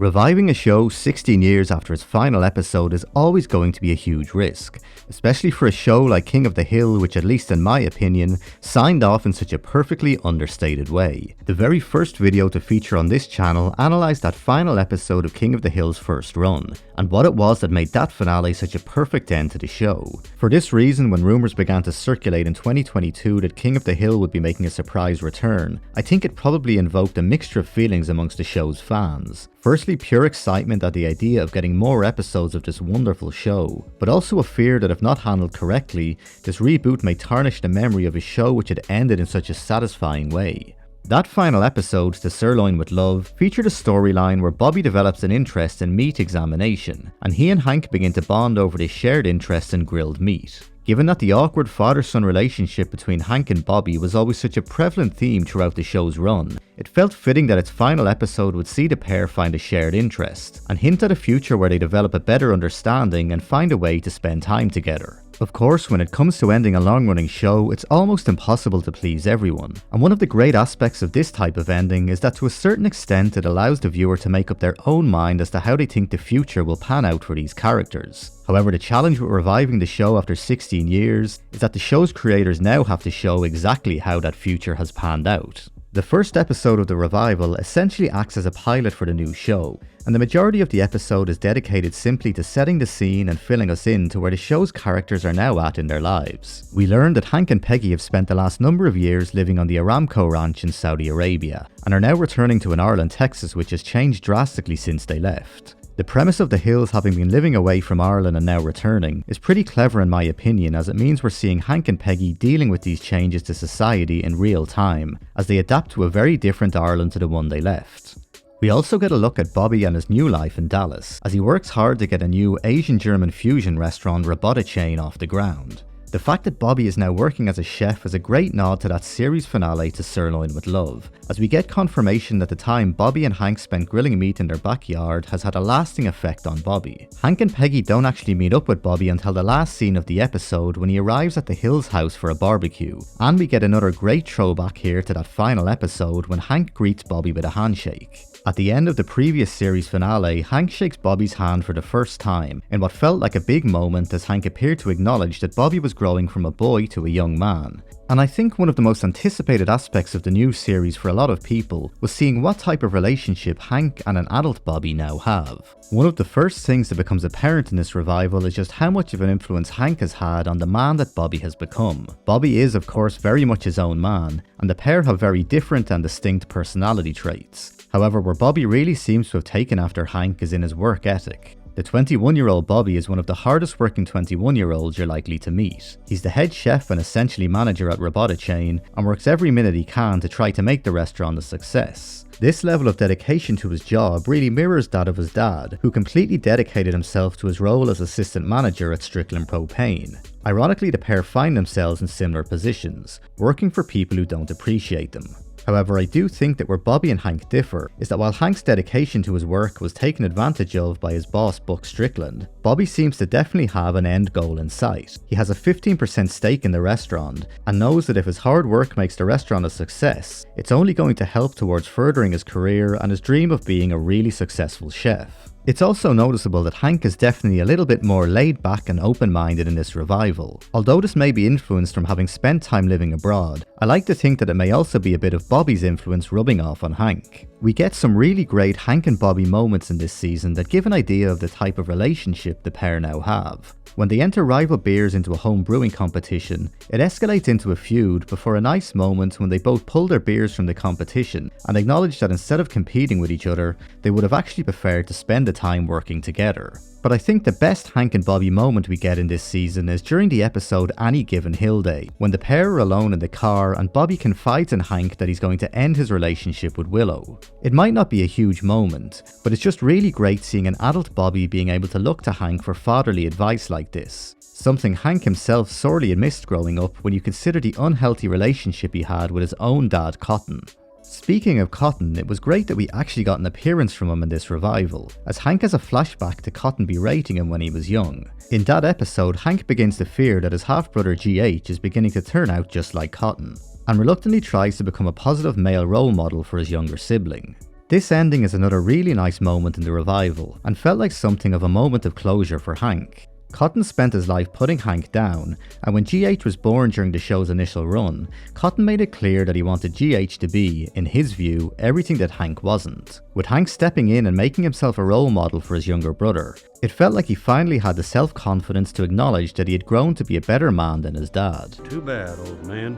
Reviving a show 16 years after its final episode is always going to be a huge risk, especially for a show like King of the Hill, which at least in my opinion, signed off in such a perfectly understated way. The very first video to feature on this channel analysed that final episode of King of the Hill's first run, and what it was that made that finale such a perfect end to the show. For this reason, when rumours began to circulate in 2022 that King of the Hill would be making a surprise return, I think it probably invoked a mixture of feelings amongst the show's fans. Firstly, pure excitement at the idea of getting more episodes of this wonderful show, but also a fear that if not handled correctly, this reboot may tarnish the memory of a show which had ended in such a satisfying way. That final episode, To Sirloin with Love, featured a storyline where Bobby develops an interest in meat examination, and he and Hank begin to bond over this shared interest in grilled meat. Given that the awkward father-son relationship between Hank and Bobby was always such a prevalent theme throughout the show's run, it felt fitting that its final episode would see the pair find a shared interest, and hint at a future where they develop a better understanding and find a way to spend time together. Of course, when it comes to ending a long-running show, it's almost impossible to please everyone, and one of the great aspects of this type of ending is that to a certain extent it allows the viewer to make up their own mind as to how they think the future will pan out for these characters. However, the challenge with reviving the show after 16 years is that the show's creators now have to show exactly how that future has panned out. The first episode of the revival essentially acts as a pilot for the new show, and the majority of the episode is dedicated simply to setting the scene and filling us in to where the show's characters are now at in their lives. We learn that Hank and Peggy have spent the last number of years living on the Aramco ranch in Saudi Arabia, and are now returning to an Arlen, Texas, which has changed drastically since they left. The premise of the Hills having been living away from Arlen and now returning is pretty clever in my opinion, as it means we're seeing Hank and Peggy dealing with these changes to society in real time, as they adapt to a very different Arlen to the one they left. We also get a look at Bobby and his new life in Dallas, as he works hard to get a new Asian-German fusion restaurant Robota chain off the ground. The fact that Bobby is now working as a chef is a great nod to that series finale To Sirloin with Love, as we get confirmation that the time Bobby and Hank spent grilling meat in their backyard has had a lasting effect on Bobby. Hank and Peggy don't actually meet up with Bobby until the last scene of the episode when he arrives at the Hills house for a barbecue, and we get another great throwback here to that final episode when Hank greets Bobby with a handshake. At the end of the previous series finale, Hank shakes Bobby's hand for the first time, in what felt like a big moment as Hank appeared to acknowledge that Bobby was growing from a boy to a young man. And I think one of the most anticipated aspects of the new series for a lot of people was seeing what type of relationship Hank and an adult Bobby now have. One of the first things that becomes apparent in this revival is just how much of an influence Hank has had on the man that Bobby has become. Bobby is of course very much his own man, and the pair have very different and distinct personality traits. However, where Bobby really seems to have taken after Hank is in his work ethic. The 21-year-old Bobby is one of the hardest working 21-year-olds you're likely to meet. He's the head chef and essentially manager at Robota chain, and works every minute he can to try to make the restaurant a success. This level of dedication to his job really mirrors that of his dad, who completely dedicated himself to his role as assistant manager at Strickland Propane. Ironically, the pair find themselves in similar positions, working for people who don't appreciate them. However, I do think that where Bobby and Hank differ is that while Hank's dedication to his work was taken advantage of by his boss Buck Strickland, Bobby seems to definitely have an end goal in sight. He has a 15% stake in the restaurant and knows that if his hard work makes the restaurant a success, it's only going to help towards furthering his career and his dream of being a really successful chef. It's also noticeable that Hank is definitely a little bit more laid back and open-minded in this revival. Although this may be influenced from having spent time living abroad, I like to think that it may also be a bit of Bobby's influence rubbing off on Hank. We get some really great Hank and Bobby moments in this season that give an idea of the type of relationship the pair now have. When they enter rival beers into a home brewing competition, it escalates into a feud before a nice moment when they both pull their beers from the competition and acknowledge that instead of competing with each other, they would have actually preferred to spend the time working together. But I think the best Hank and Bobby moment we get in this season is during the episode Any Given Hill Day, when the pair are alone in the car and Bobby confides in Hank that he's going to end his relationship with Willow. It might not be a huge moment, but it's just really great seeing an adult Bobby being able to look to Hank for fatherly advice like this. Something Hank himself sorely missed growing up when you consider the unhealthy relationship he had with his own dad Cotton. Speaking of Cotton, it was great that we actually got an appearance from him in this revival, as Hank has a flashback to Cotton berating him when he was young. In that episode, Hank begins to fear that his half-brother GH is beginning to turn out just like Cotton, and reluctantly tries to become a positive male role model for his younger sibling. This ending is another really nice moment in the revival, and felt like something of a moment of closure for Hank. Cotton spent his life putting Hank down, and when GH was born during the show's initial run, Cotton made it clear that he wanted GH to be, in his view, everything that Hank wasn't. With Hank stepping in and making himself a role model for his younger brother, it felt like he finally had the self-confidence to acknowledge that he had grown to be a better man than his dad. Too bad, old man.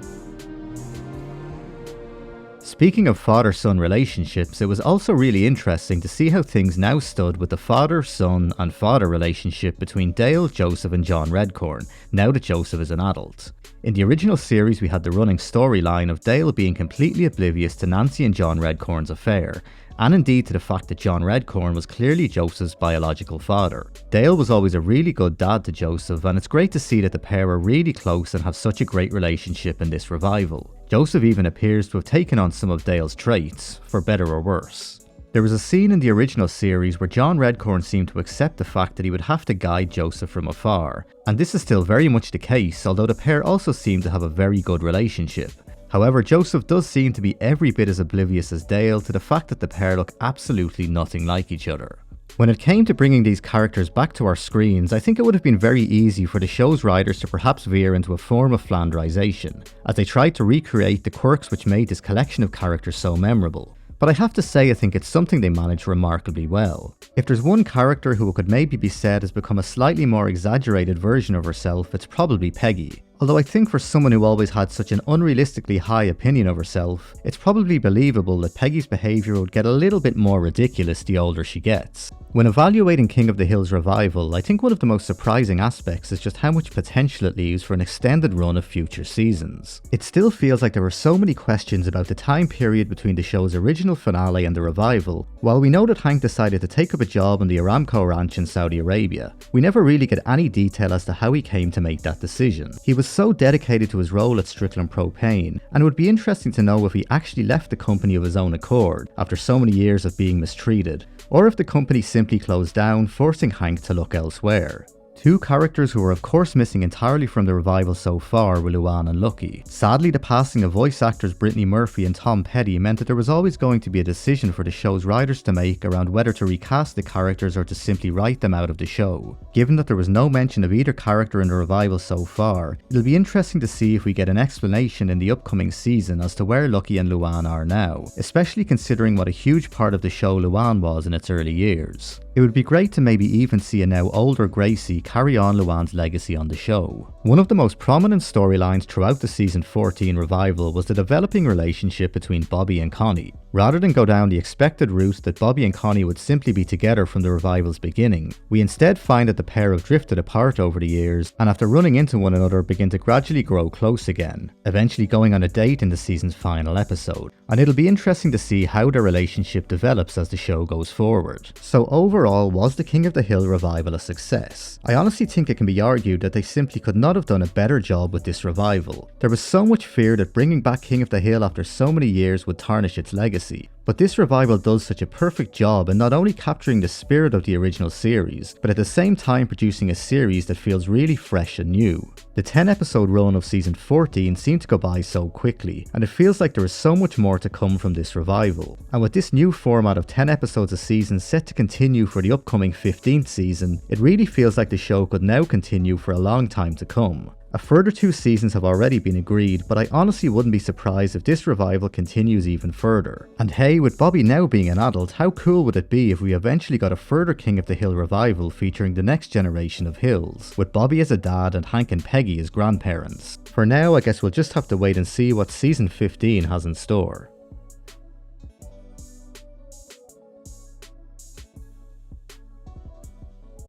Speaking of father-son relationships, it was also really interesting to see how things now stood with the father-son and father relationship between Dale, Joseph and John Redcorn, now that Joseph is an adult. In the original series we had the running storyline of Dale being completely oblivious to Nancy and John Redcorn's affair, and indeed to the fact that John Redcorn was clearly Joseph's biological father. Dale was always a really good dad to Joseph, and it's great to see that the pair are really close and have such a great relationship in this revival. Joseph even appears to have taken on some of Dale's traits, for better or worse. There was a scene in the original series where John Redcorn seemed to accept the fact that he would have to guide Joseph from afar, and this is still very much the case, although the pair also seem to have a very good relationship. However, Joseph does seem to be every bit as oblivious as Dale to the fact that the pair look absolutely nothing like each other. When it came to bringing these characters back to our screens, I think it would have been very easy for the show's writers to perhaps veer into a form of Flanderization, as they tried to recreate the quirks which made this collection of characters so memorable. But I have to say I think it's something they managed remarkably well. If there's one character who could maybe be said has become a slightly more exaggerated version of herself, it's probably Peggy. Although I think for someone who always had such an unrealistically high opinion of herself, it's probably believable that Peggy's behaviour would get a little bit more ridiculous the older she gets. When evaluating King of the Hill's revival, I think one of the most surprising aspects is just how much potential it leaves for an extended run of future seasons. It still feels like there were so many questions about the time period between the show's original finale and the revival. While we know that Hank decided to take up a job on the Aramco ranch in Saudi Arabia, we never really get any detail as to how he came to make that decision. He was so dedicated to his role at Strickland Propane, and it would be interesting to know if he actually left the company of his own accord after so many years of being mistreated, or if the company simply closed down, forcing Hank to look elsewhere. Two characters who are of course missing entirely from the revival so far were Luann and Lucky. Sadly, the passing of voice actors Brittany Murphy and Tom Petty meant that there was always going to be a decision for the show's writers to make around whether to recast the characters or to simply write them out of the show. Given that there was no mention of either character in the revival so far, it'll be interesting to see if we get an explanation in the upcoming season as to where Lucky and Luann are now, especially considering what a huge part of the show Luann was in its early years. It would be great to maybe even see a now older Gracie carry on Luann's legacy on the show. One of the most prominent storylines throughout the season 14 revival was the developing relationship between Bobby and Connie. Rather than go down the expected route that Bobby and Connie would simply be together from the revival's beginning, we instead find that the pair have drifted apart over the years, and after running into one another begin to gradually grow close again, eventually going on a date in the season's final episode. And it'll be interesting to see how their relationship develops as the show goes forward. So overall, was the King of the Hill revival a success? I honestly think it can be argued that they simply could not have done a better job with this revival. There was so much fear that bringing back King of the Hill after so many years would tarnish its legacy. But this revival does such a perfect job in not only capturing the spirit of the original series, but at the same time producing a series that feels really fresh and new. The 10-episode run of season 14 seemed to go by so quickly, and it feels like there is so much more to come from this revival. And with this new format of 10 episodes a season set to continue for the upcoming 15th season, it really feels like the show could now continue for a long time to come. A further 2 seasons have already been agreed, but I honestly wouldn't be surprised if this revival continues even further. And hey, with Bobby now being an adult, how cool would it be if we eventually got a further King of the Hill revival featuring the next generation of Hills, with Bobby as a dad and Hank and Peggy as grandparents. For now, I guess we'll just have to wait and see what season 15 has in store.